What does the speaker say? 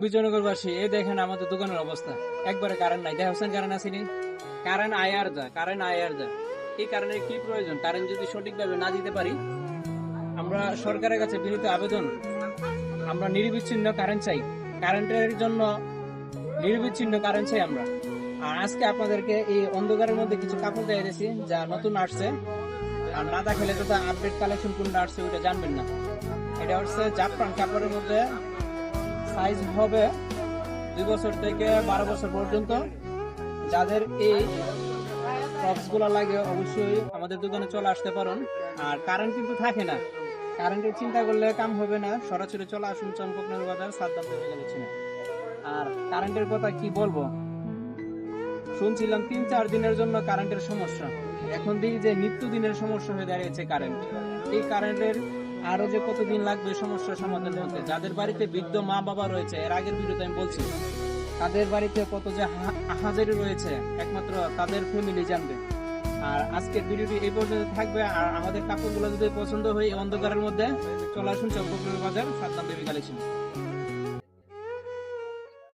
বিজয়নগরবাসী এই দেখেন আমাদের দোকানের অবস্থা, একবারে কারেন্ট নাই। দেখছেন কারেন্ট আসেনি, কারেন্ট আয় আর যা, কারেন্ট আয় আর যা। এই কারণের কি প্রয়োজন? কারেন্ট যদি সঠিকভাবে না দিতে পারি, আমরা সরকারের কাছে বিনীত আবেদন, আমরা নিরবিচ্ছিন্ন কারেন্ট চাই। কারেন্টের জন্য নিরবিচ্ছিন্ন কারেন্ট চাই আমরা। আর আজকে আপনাদেরকে এই অন্ধকারের মধ্যে কিছু কাপড় দিয়ে দিয়েছি যা নতুন আসছে, আর না দেখালে তো আপডেট কালেকশন কোনটা আসছে ওইটা জানবেন না। এটা হচ্ছে জাফরান কাপড়ের মধ্যে, সাইজ হবে 2 বছর থেকে 12 বছর পর্যন্ত। যাদের এই টপস গুলো লাগে অবশ্যই আমাদের দোকানে চলে আসতে পারেন। আর কারেন্ট কিন্তু থাকে না, কারেন্টের চিন্তা করলে কাম হবে না। সরাসরি চলে আসুন চম্পকনগর বাজার, সাদ্দাম হয়ে গেছে না। আর কারেন্টের কথা কি বলবো, শুনছিলাম 3-4 দিনের জন্য কারেন্টের সমস্যা, এখন দেখি যে নিত্যদিনের সমস্যা হয়ে দাঁড়িয়েছে কারেন্ট। এই কারেন্টের আরো যে কতদিন লাগবে সমস্যার সমাধান হতে। যাদের বাড়িতে বৃদ্ধ মা বাবা রয়েছে, এর আগের ভিডিওতে আমি বলছি, তাদের বাড়িতে কত যে হাজারি রয়েছে একমাত্র তাদের ফ্যামিলি জানবে। আর আজকের ভিডিওটি এই পর্যন্ত থাকবে। আর আমাদের কাপড়গুলো যদি পছন্দ হয় অন্ধকারের মধ্যে, চলে আসুন চম্পকনগর বাজার, সাদ্দাম বেবি কালেকশন।